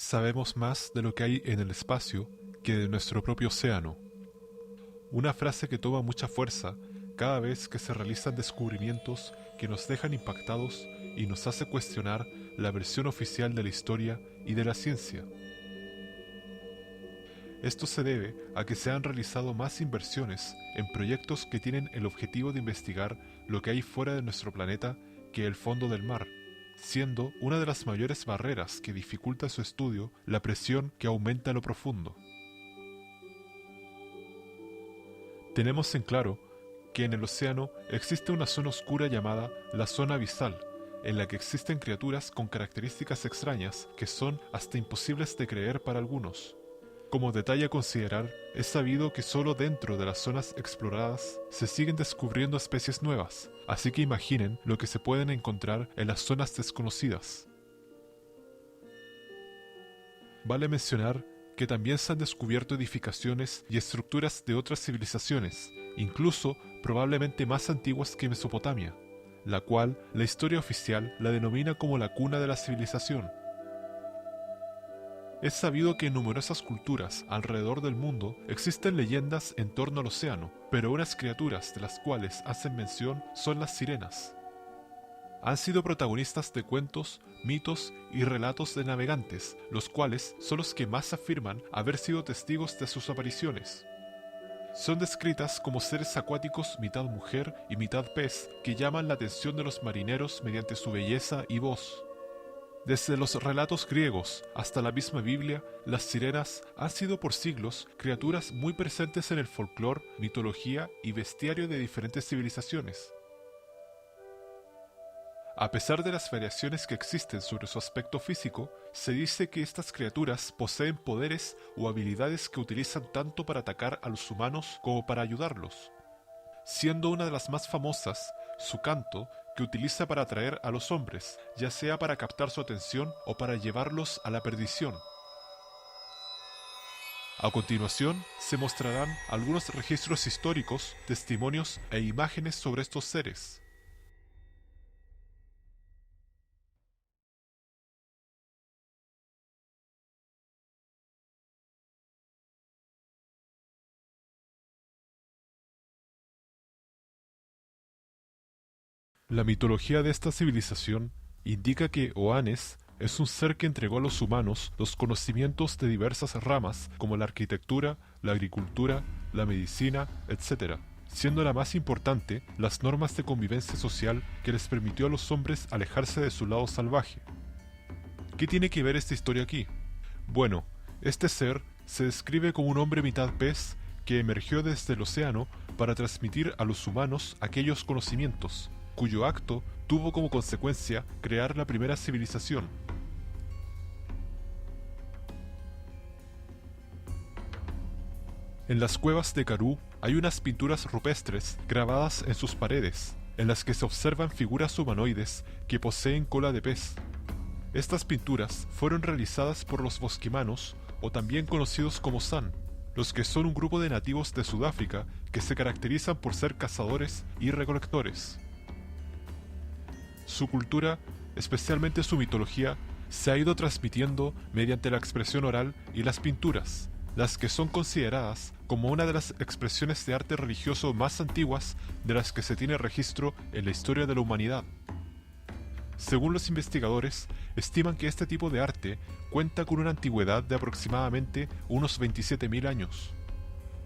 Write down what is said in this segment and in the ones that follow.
sabemos más de lo que hay en el espacio que de nuestro propio océano. Una frase que toma mucha fuerza cada vez que se realizan descubrimientos que nos dejan impactados y nos hace cuestionar la versión oficial de la historia y de la ciencia. Esto se debe a que se han realizado más inversiones en proyectos que tienen el objetivo de investigar lo que hay fuera de nuestro planeta que el fondo del mar, siendo una de las mayores barreras que dificulta su estudio la presión que aumenta a lo profundo. Tenemos en claro que en el océano existe una zona oscura llamada la zona abisal, en la que existen criaturas con características extrañas que son hasta imposibles de creer para algunos. Como detalle a considerar, es sabido que solo dentro de las zonas exploradas se siguen descubriendo especies nuevas, así que imaginen lo que se pueden encontrar en las zonas desconocidas. Vale mencionar que también se han descubierto edificaciones y estructuras de otras civilizaciones, incluso probablemente más antiguas que Mesopotamia, la cual la historia oficial la denomina como la cuna de la civilización. Es sabido que en numerosas culturas alrededor del mundo existen leyendas en torno al océano, pero unas criaturas de las cuales hacen mención son las sirenas. Han sido protagonistas de cuentos, mitos y relatos de navegantes, los cuales son los que más afirman haber sido testigos de sus apariciones. Son descritas como seres acuáticos mitad mujer y mitad pez que llaman la atención de los marineros mediante su belleza y voz. Desde los relatos griegos hasta la misma Biblia, las sirenas han sido por siglos criaturas muy presentes en el folclore, mitología y bestiario de diferentes civilizaciones. A pesar de las variaciones que existen sobre su aspecto físico, se dice que estas criaturas poseen poderes o habilidades que utilizan tanto para atacar a los humanos como para ayudarlos, siendo una de las más famosas su canto, que utiliza para atraer a los hombres, ya sea para captar su atención o para llevarlos a la perdición. A continuación, se mostrarán algunos registros históricos, testimonios e imágenes sobre estos seres. La mitología de esta civilización indica que Oannes es un ser que entregó a los humanos los conocimientos de diversas ramas como la arquitectura, la agricultura, la medicina, etc., siendo la más importante las normas de convivencia social que les permitió a los hombres alejarse de su lado salvaje. ¿Qué tiene que ver esta historia aquí? Bueno, este ser se describe como un hombre mitad pez que emergió desde el océano para transmitir a los humanos aquellos conocimientos, cuyo acto tuvo como consecuencia crear la primera civilización. En las cuevas de Karoo hay unas pinturas rupestres grabadas en sus paredes, en las que se observan figuras humanoides que poseen cola de pez. Estas pinturas fueron realizadas por los bosquimanos, o también conocidos como San, los que son un grupo de nativos de Sudáfrica que se caracterizan por ser cazadores y recolectores. Su cultura, especialmente su mitología, se ha ido transmitiendo mediante la expresión oral y las pinturas, las que son consideradas como una de las expresiones de arte religioso más antiguas de las que se tiene registro en la historia de la humanidad. Según los investigadores, estiman que este tipo de arte cuenta con una antigüedad de aproximadamente unos 27.000 años.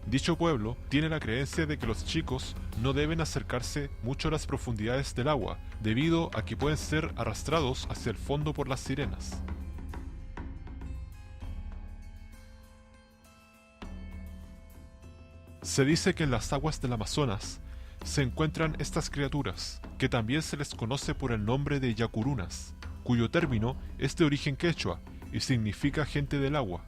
Dicho pueblo tiene la creencia de que los chicos no deben acercarse mucho a las profundidades del agua, debido a que pueden ser arrastrados hacia el fondo por las sirenas. Se dice que en las aguas del Amazonas se encuentran estas criaturas, que también se les conoce por el nombre de yacurunas, cuyo término es de origen quechua y significa gente del agua.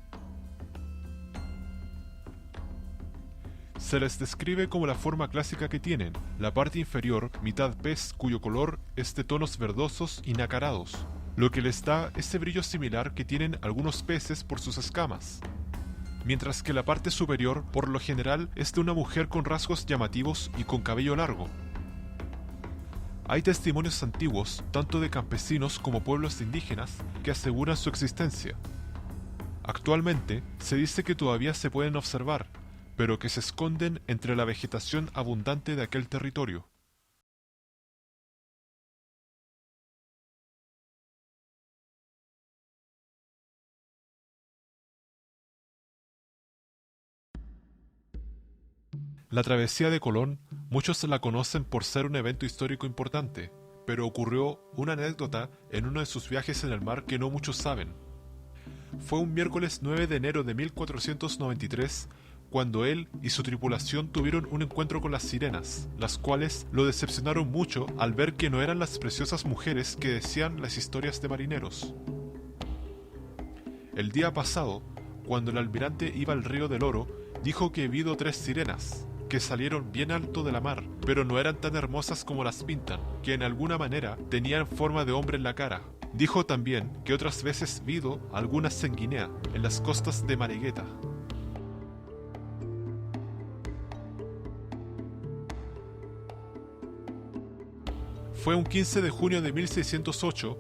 Se les describe como la forma clásica que tienen, la parte inferior mitad pez cuyo color es de tonos verdosos y nacarados, lo que les da ese brillo similar que tienen algunos peces por sus escamas, mientras que la parte superior por lo general es de una mujer con rasgos llamativos y con cabello largo. Hay testimonios antiguos, tanto de campesinos como pueblos indígenas, que aseguran su existencia. Actualmente se dice que todavía se pueden observar, pero que se esconden entre la vegetación abundante de aquel territorio. La travesía de Colón, muchos la conocen por ser un evento histórico importante, pero ocurrió una anécdota en uno de sus viajes en el mar que no muchos saben. Fue un miércoles 9 de enero de 1493 cuando él y su tripulación tuvieron un encuentro con las sirenas, las cuales lo decepcionaron mucho al ver que no eran las preciosas mujeres que decían las historias de marineros. El día pasado, cuando el almirante iba al río del Oro, dijo que vio 3 sirenas, que salieron bien alto de la mar, pero no eran tan hermosas como las pintan, que en alguna manera tenían forma de hombre en la cara. Dijo también que otras veces vido algunas en Guinea, en las costas de Marigheta. Fue un 15 de junio de 1608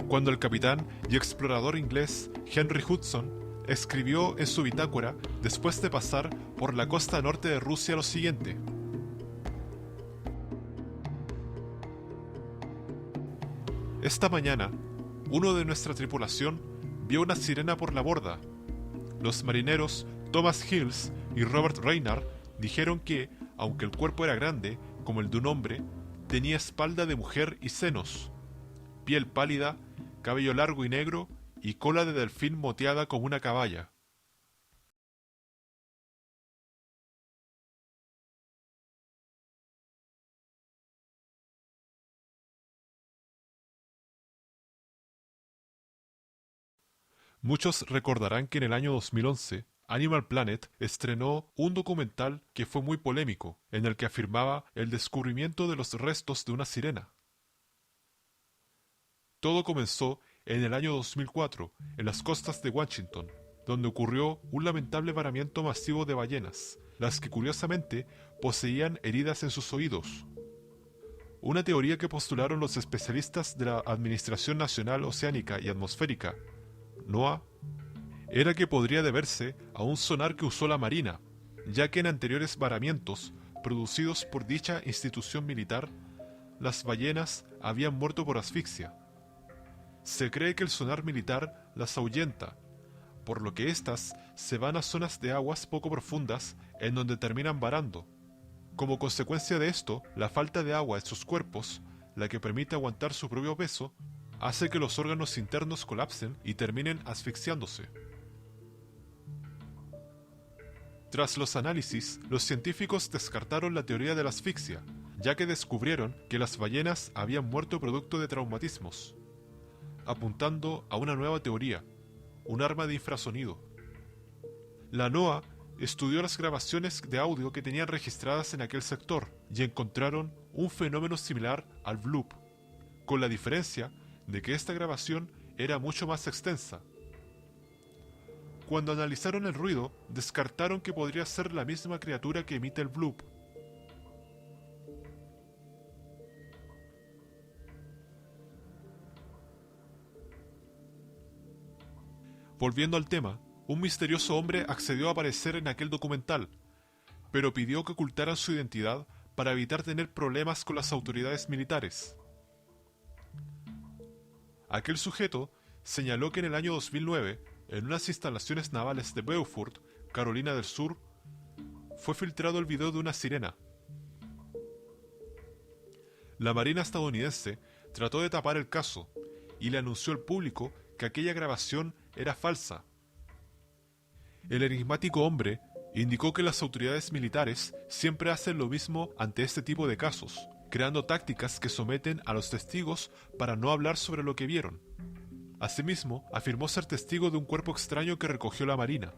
cuando el capitán y explorador inglés Henry Hudson escribió en su bitácora, después de pasar por la costa norte de Rusia, lo siguiente: esta mañana, uno de nuestra tripulación vio una sirena por la borda. Los marineros Thomas Hills y Robert Reynard dijeron que, aunque el cuerpo era grande, como el de un hombre, tenía espalda de mujer y senos, piel pálida, cabello largo y negro y cola de delfín moteada como una caballa. Muchos recordarán que en el año 2011, Animal Planet estrenó un documental que fue muy polémico, en el que afirmaba el descubrimiento de los restos de una sirena. Todo comenzó en el año 2004, en las costas de Washington, donde ocurrió un lamentable varamiento masivo de ballenas, las que curiosamente poseían heridas en sus oídos. Una teoría que postularon los especialistas de la Administración Nacional Oceánica y Atmosférica, NOAA, era que podría deberse a un sonar que usó la Marina, ya que en anteriores varamientos producidos por dicha institución militar, las ballenas habían muerto por asfixia. Se cree que el sonar militar las ahuyenta, por lo que éstas se van a zonas de aguas poco profundas en donde terminan varando. Como consecuencia de esto, la falta de agua en sus cuerpos, la que permite aguantar su propio peso, hace que los órganos internos colapsen y terminen asfixiándose. Tras los análisis, los científicos descartaron la teoría de la asfixia, ya que descubrieron que las ballenas habían muerto producto de traumatismos, apuntando a una nueva teoría, un arma de infrasonido. La NOAA estudió las grabaciones de audio que tenían registradas en aquel sector y encontraron un fenómeno similar al bloop, con la diferencia de que esta grabación era mucho más extensa. Cuando analizaron el ruido, descartaron que podría ser la misma criatura que emite el bloop. Volviendo al tema, un misterioso hombre accedió a aparecer en aquel documental, pero pidió que ocultaran su identidad para evitar tener problemas con las autoridades militares. Aquel sujeto señaló que en el año 2009, en unas instalaciones navales de Beaufort, Carolina del Sur, fue filtrado el video de una sirena. La Marina estadounidense trató de tapar el caso y le anunció al público que aquella grabación era falsa. El enigmático hombre indicó que las autoridades militares siempre hacen lo mismo ante este tipo de casos, creando tácticas que someten a los testigos para no hablar sobre lo que vieron. Asimismo, afirmó ser testigo de un cuerpo extraño que recogió la Marina.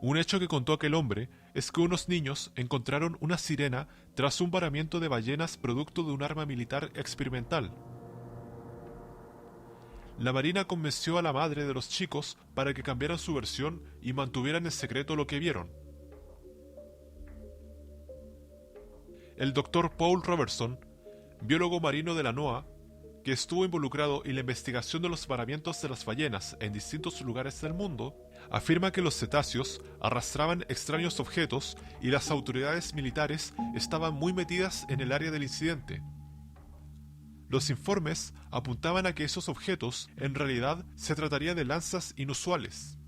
Un hecho que contó aquel hombre es que unos niños encontraron una sirena tras un varamiento de ballenas producto de un arma militar experimental. La Marina convenció a la madre de los chicos para que cambiaran su versión y mantuvieran en secreto lo que vieron. El doctor Paul Robertson, biólogo marino de la NOAA, que estuvo involucrado en la investigación de los varamientos de las ballenas en distintos lugares del mundo, afirma que los cetáceos arrastraban extraños objetos y las autoridades militares estaban muy metidas en el área del incidente. Los informes apuntaban a que esos objetos en realidad se trataría de lanzas inusuales.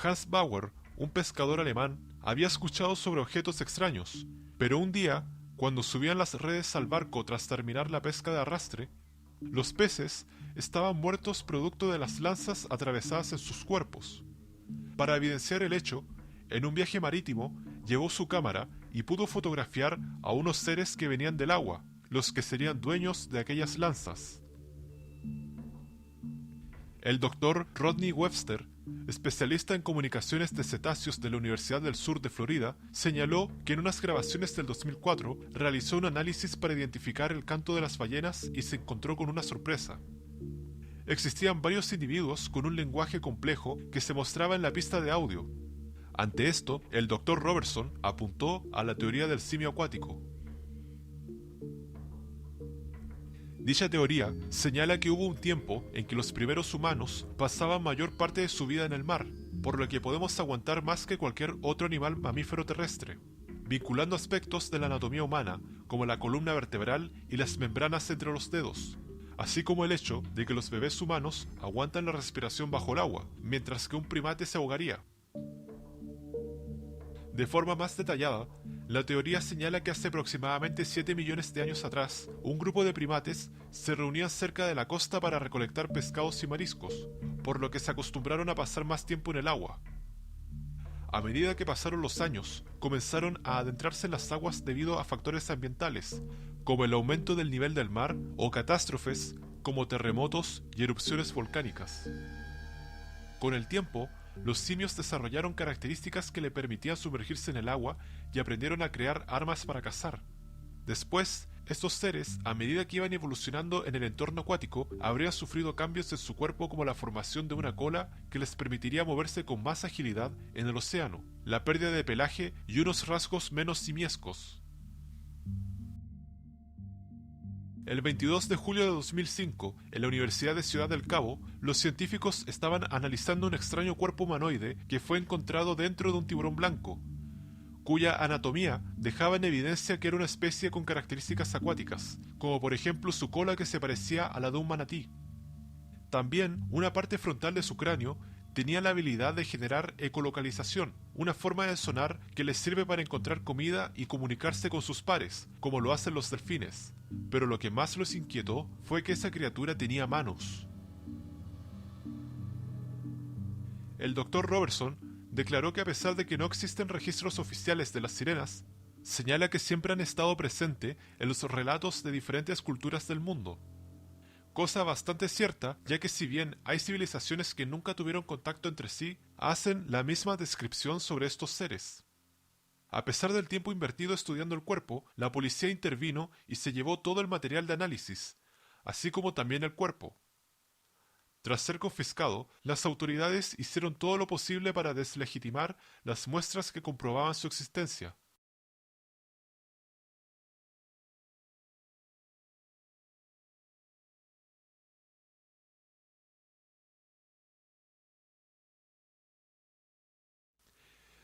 Hans Bauer, un pescador alemán, había escuchado sobre objetos extraños, pero un día, cuando subían las redes al barco tras terminar la pesca de arrastre, los peces estaban muertos producto de las lanzas atravesadas en sus cuerpos. Para evidenciar el hecho, en un viaje marítimo llevó su cámara y pudo fotografiar a unos seres que venían del agua, los que serían dueños de aquellas lanzas. El doctor Rodney Webster, especialista en comunicaciones de cetáceos de la Universidad del Sur de Florida, señaló que en unas grabaciones del 2004 realizó un análisis para identificar el canto de las ballenas y se encontró con una sorpresa. Existían varios individuos con un lenguaje complejo que se mostraba en la pista de audio. Ante esto, el Dr. Robertson apuntó a la teoría del simio acuático. Dicha teoría señala que hubo un tiempo en que los primeros humanos pasaban mayor parte de su vida en el mar, por lo que podemos aguantar más que cualquier otro animal mamífero terrestre, vinculando aspectos de la anatomía humana, como la columna vertebral y las membranas entre los dedos, así como el hecho de que los bebés humanos aguantan la respiración bajo el agua, mientras que un primate se ahogaría. De forma más detallada, la teoría señala que hace aproximadamente 7 millones de años atrás, un grupo de primates se reunían cerca de la costa para recolectar pescados y mariscos, por lo que se acostumbraron a pasar más tiempo en el agua. A medida que pasaron los años, comenzaron a adentrarse en las aguas debido a factores ambientales, como el aumento del nivel del mar o catástrofes como terremotos y erupciones volcánicas. Con el tiempo, los simios desarrollaron características que le permitían sumergirse en el agua y aprendieron a crear armas para cazar. Después, estos seres, a medida que iban evolucionando en el entorno acuático, habrían sufrido cambios en su cuerpo como la formación de una cola que les permitiría moverse con más agilidad en el océano, la pérdida de pelaje y unos rasgos menos simiescos. El 22 de julio de 2005, en la Universidad de Ciudad del Cabo, los científicos estaban analizando un extraño cuerpo humanoide que fue encontrado dentro de un tiburón blanco, cuya anatomía dejaba en evidencia que era una especie con características acuáticas, como por ejemplo su cola que se parecía a la de un manatí. También, una parte frontal de su cráneo tenía la habilidad de generar ecolocalización, una forma de sonar que les sirve para encontrar comida y comunicarse con sus pares, como lo hacen los delfines. Pero lo que más los inquietó fue que esa criatura tenía manos. El Dr. Robertson declaró que a pesar de que no existen registros oficiales de las sirenas, señala que siempre han estado presentes en los relatos de diferentes culturas del mundo. Cosa bastante cierta, ya que si bien hay civilizaciones que nunca tuvieron contacto entre sí, hacen la misma descripción sobre estos seres. A pesar del tiempo invertido estudiando el cuerpo, la policía intervino y se llevó todo el material de análisis, así como también el cuerpo. Tras ser confiscado, las autoridades hicieron todo lo posible para deslegitimar las muestras que comprobaban su existencia.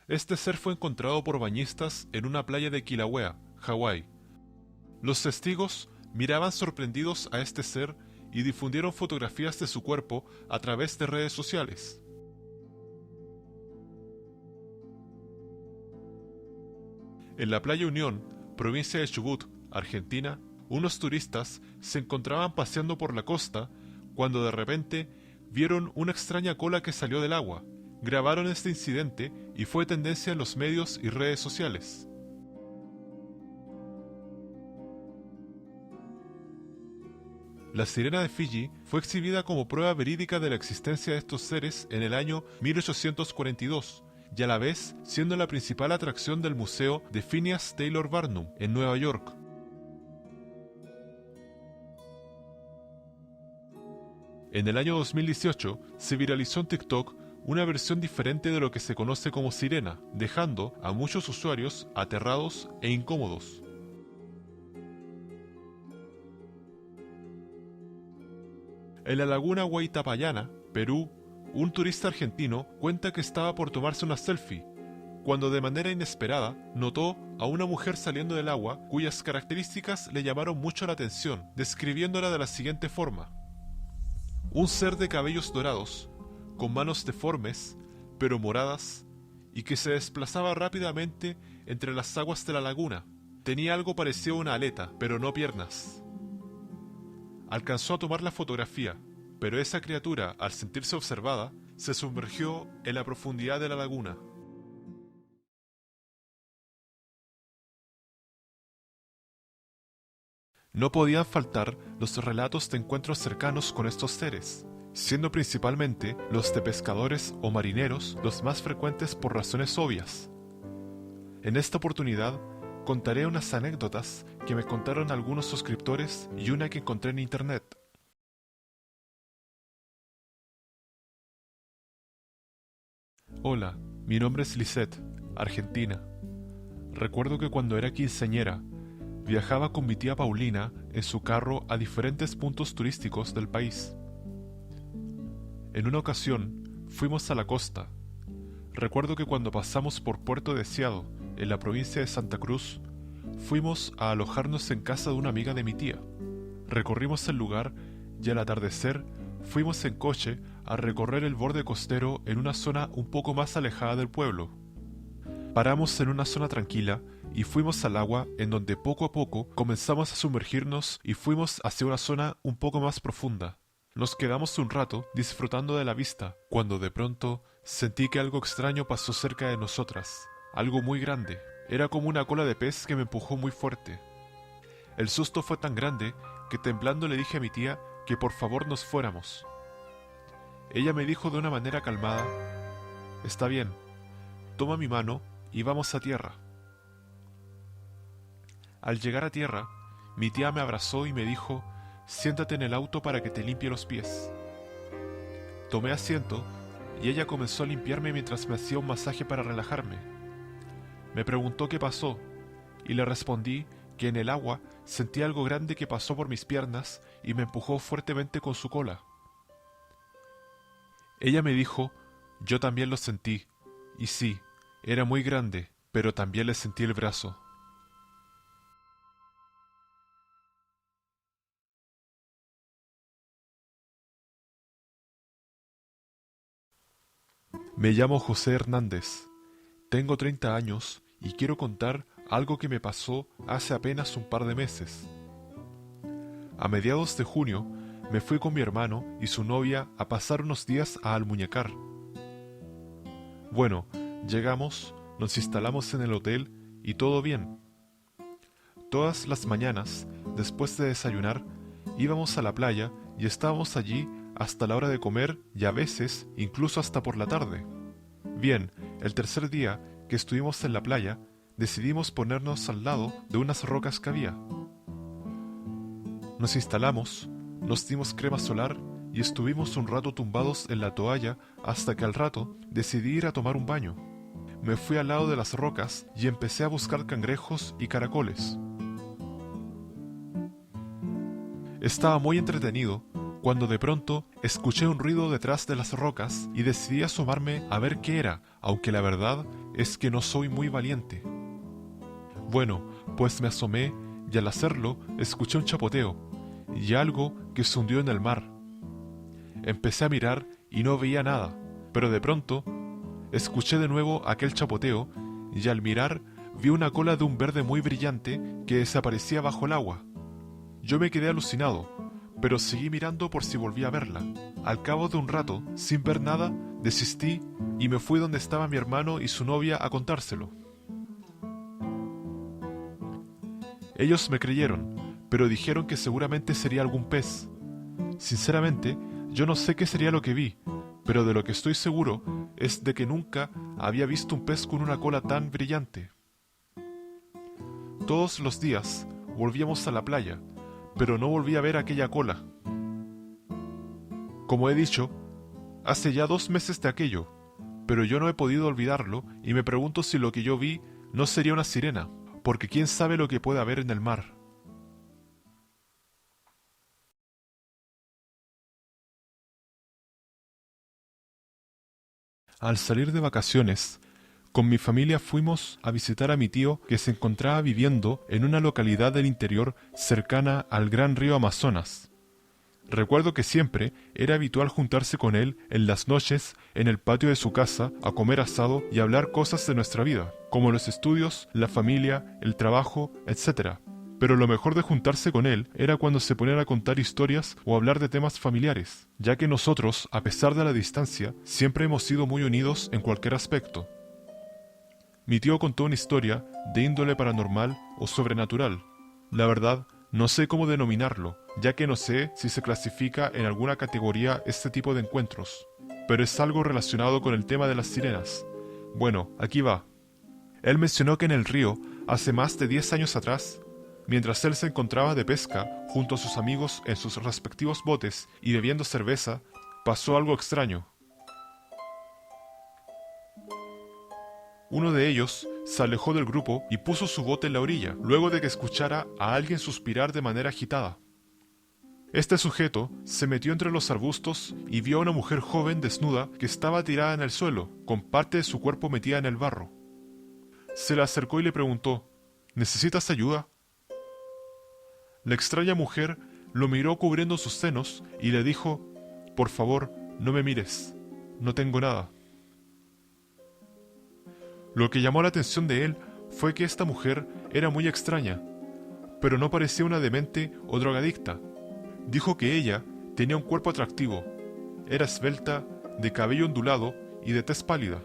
Este ser fue encontrado por bañistas en una playa de Kilauea, Hawái. Los testigos miraban sorprendidos a este ser y difundieron fotografías de su cuerpo a través de redes sociales. En la playa Unión, provincia de Chubut, Argentina, unos turistas se encontraban paseando por la costa cuando de repente vieron una extraña cola que salió del agua. Grabaron este incidente y fue tendencia en los medios y redes sociales. La sirena de Fiji fue exhibida como prueba verídica de la existencia de estos seres en el año 1842 y a la vez siendo la principal atracción del Museo de Phineas Taylor Barnum en Nueva York. En el año 2018 se viralizó en TikTok una versión diferente de lo que se conoce como sirena, dejando a muchos usuarios aterrados e incómodos. En la laguna Huaytapallana, Perú, un turista argentino cuenta que estaba por tomarse una selfie, cuando de manera inesperada notó a una mujer saliendo del agua cuyas características le llamaron mucho la atención, describiéndola de la siguiente forma: un ser de cabellos dorados, con manos deformes, pero moradas, y que se desplazaba rápidamente entre las aguas de la laguna. Tenía algo parecido a una aleta, pero no piernas. Alcanzó a tomar la fotografía, pero esa criatura, al sentirse observada, se sumergió en la profundidad de la laguna. No podían faltar los relatos de encuentros cercanos con estos seres, siendo principalmente los de pescadores o marineros los más frecuentes por razones obvias. En esta oportunidad contaré unas anécdotas que me contaron algunos suscriptores y una que encontré en internet. Hola, mi nombre es Lisette, Argentina. Recuerdo que cuando era quinceañera, viajaba con mi tía Paulina en su carro a diferentes puntos turísticos del país. En una ocasión, fuimos a la costa. Recuerdo que cuando pasamos por Puerto Deseado, en la provincia de Santa Cruz, fuimos a alojarnos en casa de una amiga de mi tía. Recorrimos el lugar y al atardecer fuimos en coche a recorrer el borde costero en una zona un poco más alejada del pueblo. Paramos en una zona tranquila y fuimos al agua, en donde poco a poco comenzamos a sumergirnos y fuimos hacia una zona un poco más profunda. Nos quedamos un rato disfrutando de la vista, cuando de pronto sentí que algo extraño pasó cerca de nosotras. Algo muy grande. Era como una cola de pez que me empujó muy fuerte. El susto fue tan grande que temblando le dije a mi tía que por favor nos fuéramos. Ella me dijo de una manera calmada: «Está bien, toma mi mano y vamos a tierra». Al llegar a tierra, mi tía me abrazó y me dijo: «Siéntate en el auto para que te limpie los pies». Tomé asiento y ella comenzó a limpiarme mientras me hacía un masaje para relajarme. Me preguntó qué pasó y le respondí que en el agua sentí algo grande que pasó por mis piernas y me empujó fuertemente con su cola. Ella me dijo: «Yo también lo sentí, y sí, era muy grande, pero también le sentí el brazo». Me llamo José Hernández, tengo 30 años y quiero contar algo que me pasó hace apenas un par de meses. A mediados de junio me fui con mi hermano y su novia a pasar unos días a Almuñécar. Bueno, llegamos, nos instalamos en el hotel y todo bien. Todas las mañanas, después de desayunar, íbamos a la playa y estábamos allí hasta la hora de comer y a veces incluso hasta por la tarde. Bien, el tercer día que estuvimos en la playa, decidimos ponernos al lado de unas rocas que había. Nos instalamos, nos dimos crema solar y estuvimos un rato tumbados en la toalla hasta que al rato decidí ir a tomar un baño. Me fui al lado de las rocas y empecé a buscar cangrejos y caracoles. Estaba muy entretenido cuando de pronto escuché un ruido detrás de las rocas y decidí asomarme a ver qué era, aunque la verdad es que no soy muy valiente. Bueno, pues me asomé y al hacerlo escuché un chapoteo y algo que se hundió en el mar. Empecé a mirar y no veía nada, pero de pronto escuché de nuevo aquel chapoteo y al mirar vi una cola de un verde muy brillante que desaparecía bajo el agua. Yo me quedé alucinado, pero seguí mirando por si volvía a verla. Al cabo de un rato, sin ver nada, desistí y me fui donde estaba mi hermano y su novia a contárselo. Ellos me creyeron, pero dijeron que seguramente sería algún pez. Sinceramente, yo no sé qué sería lo que vi, pero de lo que estoy seguro es de que nunca había visto un pez con una cola tan brillante. Todos los días volvíamos a la playa, pero no volví a ver aquella cola. Como he dicho, hace ya 2 meses de aquello, pero yo no he podido olvidarlo y me pregunto si lo que yo vi no sería una sirena, porque quién sabe lo que puede haber en el mar. Al salir de vacaciones, con mi familia fuimos a visitar a mi tío que se encontraba viviendo en una localidad del interior cercana al gran río Amazonas. Recuerdo que siempre era habitual juntarse con él en las noches en el patio de su casa a comer asado y hablar cosas de nuestra vida, como los estudios, la familia, el trabajo, etc. Pero lo mejor de juntarse con él era cuando se ponían a contar historias o hablar de temas familiares, ya que nosotros, a pesar de la distancia, siempre hemos sido muy unidos en cualquier aspecto. Mi tío contó una historia de índole paranormal o sobrenatural. La verdad, no sé cómo denominarlo, ya que no sé si se clasifica en alguna categoría este tipo de encuentros, pero es algo relacionado con el tema de las sirenas. Bueno, aquí va. Él mencionó que en el río, hace más de 10 años atrás, mientras él se encontraba de pesca junto a sus amigos en sus respectivos botes y bebiendo cerveza, pasó algo extraño. Uno de ellos se alejó del grupo y puso su bote en la orilla, luego de que escuchara a alguien suspirar de manera agitada. Este sujeto se metió entre los arbustos y vio a una mujer joven desnuda que estaba tirada en el suelo, con parte de su cuerpo metida en el barro. Se le acercó y le preguntó: ¿necesitas ayuda? La extraña mujer lo miró cubriendo sus senos y le dijo: por favor, no me mires, no tengo nada. Lo que llamó la atención de él fue que esta mujer era muy extraña, pero no parecía una demente o drogadicta. Dijo que ella tenía un cuerpo atractivo, era esbelta, de cabello ondulado y de tez pálida.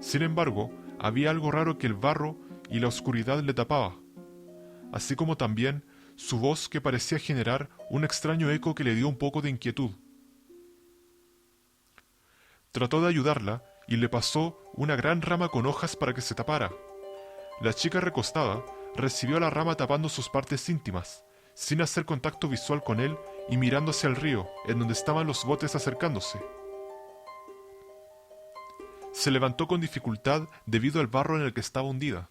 Sin embargo, había algo raro que el barro y la oscuridad le tapaba, así como también su voz que parecía generar un extraño eco que le dio un poco de inquietud. Trató de ayudarla y le pasó una gran rama con hojas para que se tapara. La chica recostada recibió la rama tapando sus partes íntimas, sin hacer contacto visual con él y mirando hacia el río, en donde estaban los botes acercándose. Se levantó con dificultad debido al barro en el que estaba hundida.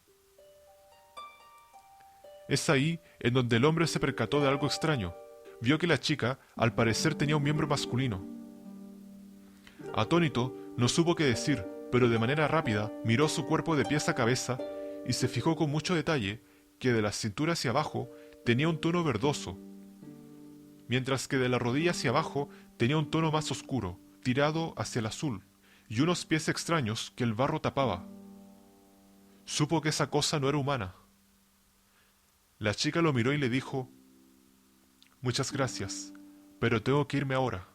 Es ahí en donde el hombre se percató de algo extraño. Vio que la chica, al parecer, tenía un miembro masculino. Atónito, no supo qué decir, pero de manera rápida miró su cuerpo de pies a cabeza y se fijó con mucho detalle que de la cintura hacia abajo tenía un tono verdoso, mientras que de la rodilla hacia abajo tenía un tono más oscuro, tirado hacia el azul, y unos pies extraños que el barro tapaba. Supo que esa cosa no era humana. La chica lo miró y le dijo: muchas gracias, pero tengo que irme ahora.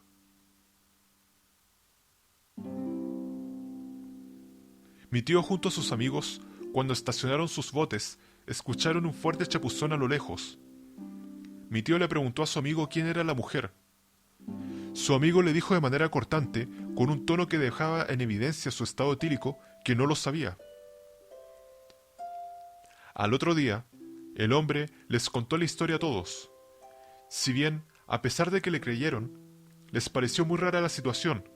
Mi tío junto a sus amigos, cuando estacionaron sus botes, escucharon un fuerte chapuzón a lo lejos. Mi tío le preguntó a su amigo quién era la mujer. Su amigo le dijo de manera cortante, con un tono que dejaba en evidencia su estado etílico, que no lo sabía. Al otro día, el hombre les contó la historia a todos. Si bien, a pesar de que le creyeron, les pareció muy rara la situación,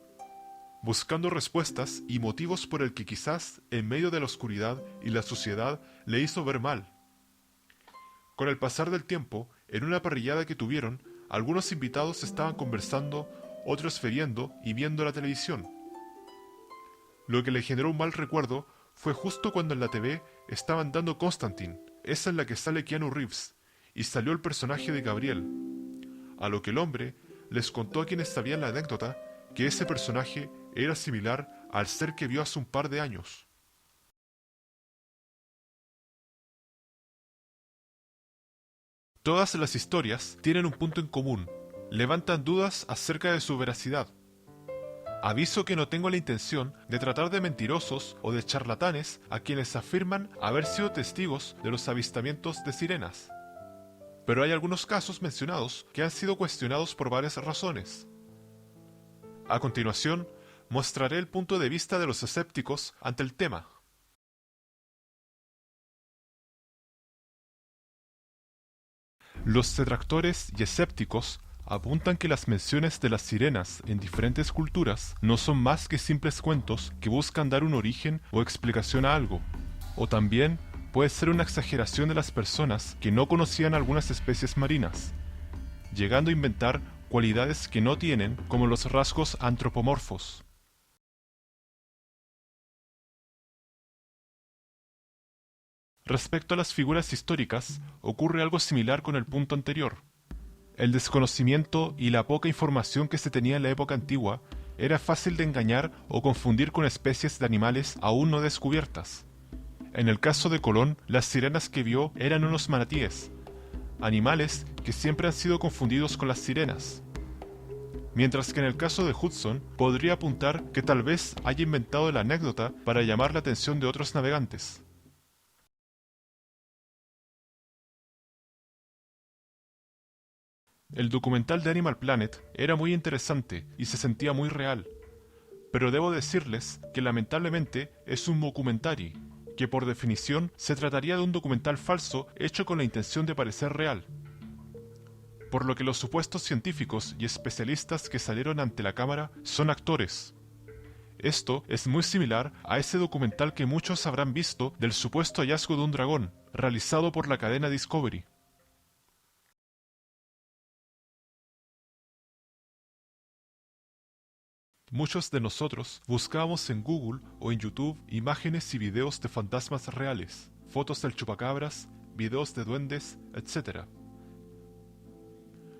buscando respuestas y motivos por el que quizás en medio de la oscuridad y la suciedad le hizo ver mal. Con el pasar del tiempo, en una parrillada que tuvieron, algunos invitados estaban conversando, otros feriendo y viendo la televisión. Lo que le generó un mal recuerdo fue justo cuando en la TV estaban dando Constantine, esa en la que sale Keanu Reeves, y salió el personaje de Gabriel. A lo que el hombre les contó a quienes sabían la anécdota que ese personaje era similar al ser que vio hace un par de años. Todas las historias tienen un punto en común: levantan dudas acerca de su veracidad. Aviso que no tengo la intención de tratar de mentirosos o de charlatanes a quienes afirman haber sido testigos de los avistamientos de sirenas. Pero hay algunos casos mencionados que han sido cuestionados por varias razones. A continuación, mostraré el punto de vista de los escépticos ante el tema. Los detractores y escépticos apuntan que las menciones de las sirenas en diferentes culturas no son más que simples cuentos que buscan dar un origen o explicación a algo, o también puede ser una exageración de las personas que no conocían algunas especies marinas, llegando a inventar cualidades que no tienen, como los rasgos antropomorfos. Respecto a las figuras históricas, ocurre algo similar con el punto anterior. El desconocimiento y la poca información que se tenía en la época antigua era fácil de engañar o confundir con especies de animales aún no descubiertas. En el caso de Colón, las sirenas que vio eran unos manatíes, animales que siempre han sido confundidos con las sirenas. Mientras que en el caso de Hudson, podría apuntar que tal vez haya inventado la anécdota para llamar la atención de otros navegantes. El documental de Animal Planet era muy interesante y se sentía muy real, pero debo decirles que lamentablemente es un mockumentary, que por definición se trataría de un documental falso hecho con la intención de parecer real. Por lo que los supuestos científicos y especialistas que salieron ante la cámara son actores. Esto es muy similar a ese documental que muchos habrán visto del supuesto hallazgo de un dragón, realizado por la cadena Discovery. Muchos de nosotros buscábamos en Google o en YouTube imágenes y videos de fantasmas reales, fotos del chupacabras, videos de duendes, etc.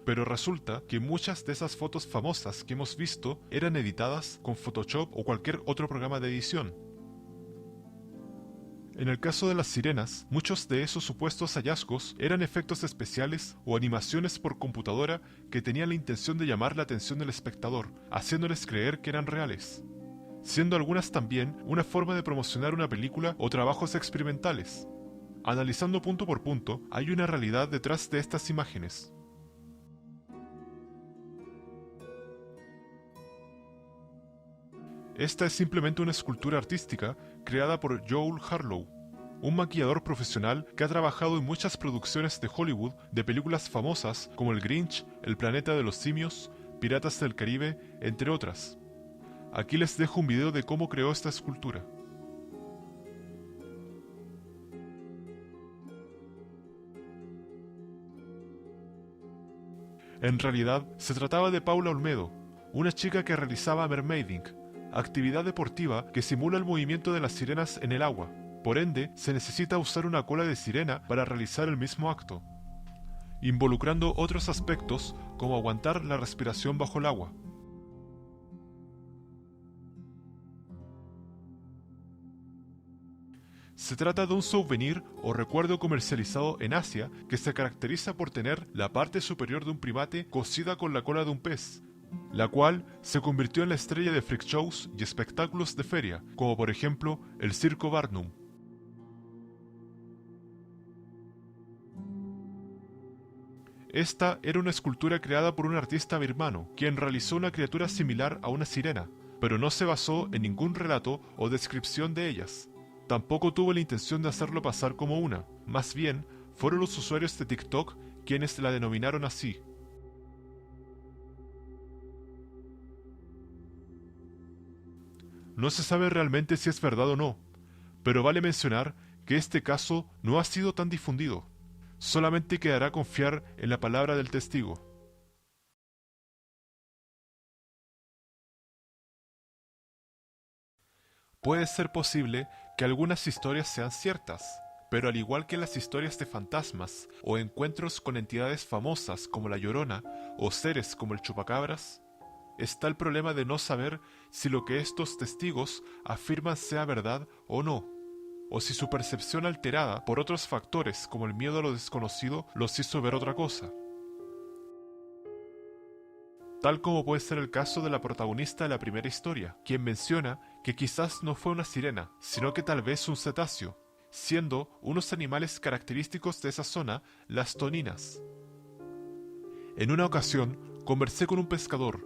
Pero resulta que muchas de esas fotos famosas que hemos visto eran editadas con Photoshop o cualquier otro programa de edición. En el caso de las sirenas, muchos de esos supuestos hallazgos eran efectos especiales o animaciones por computadora que tenían la intención de llamar la atención del espectador, haciéndoles creer que eran reales, siendo algunas también una forma de promocionar una película o trabajos experimentales. Analizando punto por punto, hay una realidad detrás de estas imágenes. Esta es simplemente una escultura artística creada por Joel Harlow, un maquillador profesional que ha trabajado en muchas producciones de Hollywood de películas famosas como El Grinch, El planeta de los simios, Piratas del Caribe, entre otras. Aquí les dejo un video de cómo creó esta escultura. En realidad, se trataba de Paula Olmedo, una chica que realizaba mermaiding, actividad deportiva que simula el movimiento de las sirenas en el agua. Por ende, se necesita usar una cola de sirena para realizar el mismo acto, involucrando otros aspectos como aguantar la respiración bajo el agua. Se trata de un souvenir o recuerdo comercializado en Asia que se caracteriza por tener la parte superior de un primate cosida con la cola de un pez, la cual se convirtió en la estrella de freak shows y espectáculos de feria, como por ejemplo el Circo Barnum. Esta era una escultura creada por un artista birmano, quien realizó una criatura similar a una sirena, pero no se basó en ningún relato o descripción de ellas. Tampoco tuvo la intención de hacerlo pasar como una, más bien fueron los usuarios de TikTok quienes la denominaron así. No se sabe realmente si es verdad o no, pero vale mencionar que este caso no ha sido tan difundido. Solamente quedará confiar en la palabra del testigo. Puede ser posible que algunas historias sean ciertas, pero al igual que las historias de fantasmas o encuentros con entidades famosas como la Llorona o seres como el Chupacabras, está el problema de no saber si lo que estos testigos afirman sea verdad o no, o si su percepción alterada por otros factores como el miedo a lo desconocido los hizo ver otra cosa. Tal como puede ser el caso de la protagonista de la primera historia, quien menciona que quizás no fue una sirena, sino que tal vez un cetáceo, siendo unos animales característicos de esa zona las toninas. En una ocasión, conversé con un pescador,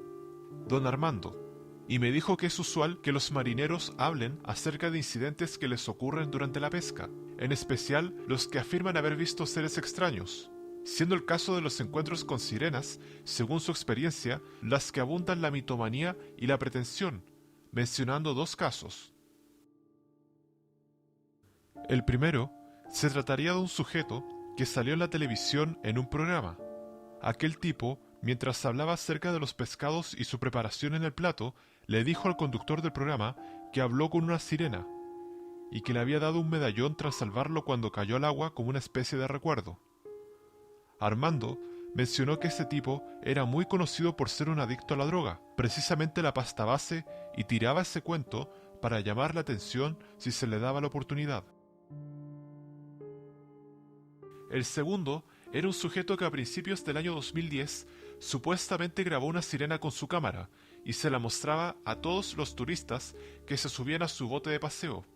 don Armando, y me dijo que es usual que los marineros hablen acerca de incidentes que les ocurren durante la pesca, en especial los que afirman haber visto seres extraños, siendo el caso de los encuentros con sirenas, según su experiencia, las que abundan la mitomanía y la pretensión, mencionando dos casos. El primero se trataría de un sujeto que salió en la televisión en un programa. Aquel tipo, mientras hablaba acerca de los pescados y su preparación en el plato, le dijo al conductor del programa que habló con una sirena. y que le había dado un medallón tras salvarlo cuando cayó al agua como una especie de recuerdo. Armando mencionó que ese tipo era muy conocido por ser un adicto a la droga, precisamente la pasta base, y tiraba ese cuento para llamar la atención si se le daba la oportunidad. El segundo era un sujeto que a principios del año 2010 supuestamente grabó una sirena con su cámara y se la mostraba a todos los turistas que se subían a su bote de paseo.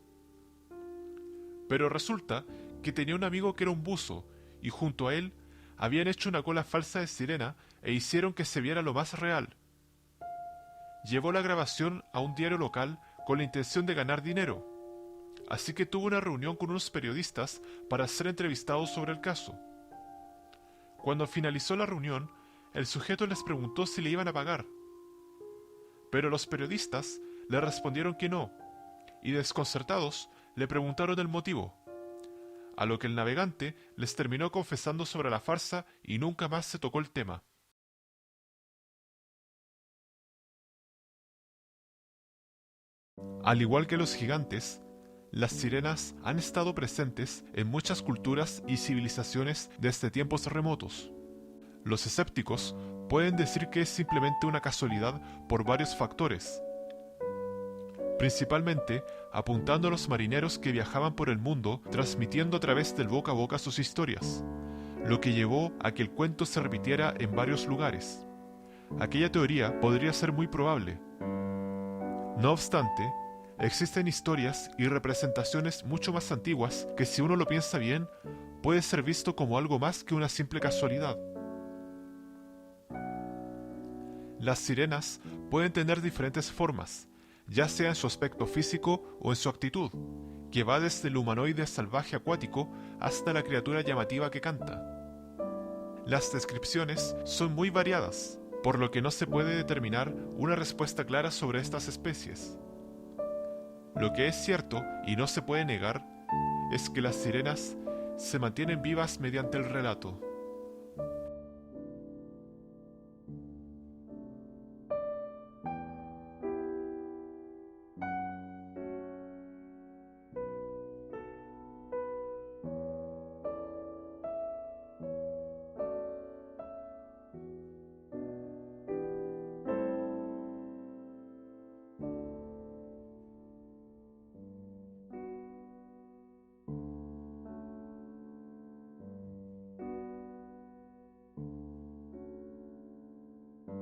Pero resulta que tenía un amigo que era un buzo y junto a él habían hecho una cola falsa de sirena e hicieron que se viera lo más real. Llevó la grabación a un diario local con la intención de ganar dinero, así que tuvo una reunión con unos periodistas para ser entrevistados sobre el caso. Cuando finalizó la reunión, el sujeto les preguntó si le iban a pagar, pero los periodistas le respondieron que no, y desconcertados le preguntaron el motivo, a lo que el navegante les terminó confesando sobre la farsa y nunca más se tocó el tema. Al igual que los gigantes, las sirenas han estado presentes en muchas culturas y civilizaciones desde tiempos remotos. Los escépticos pueden decir que es simplemente una casualidad por varios factores, principalmente apuntando a los marineros que viajaban por el mundo transmitiendo a través del boca a boca sus historias, lo que llevó a que el cuento se repitiera en varios lugares. Aquella teoría podría ser muy probable. No obstante, existen historias y representaciones mucho más antiguas que, si uno lo piensa bien, puede ser visto como algo más que una simple casualidad. Las sirenas pueden tener diferentes formas, ya sea en su aspecto físico o en su actitud, que va desde el humanoide salvaje acuático hasta la criatura llamativa que canta. Las descripciones son muy variadas, por lo que no se puede determinar una respuesta clara sobre estas especies. Lo que es cierto y no se puede negar es que las sirenas se mantienen vivas mediante el relato.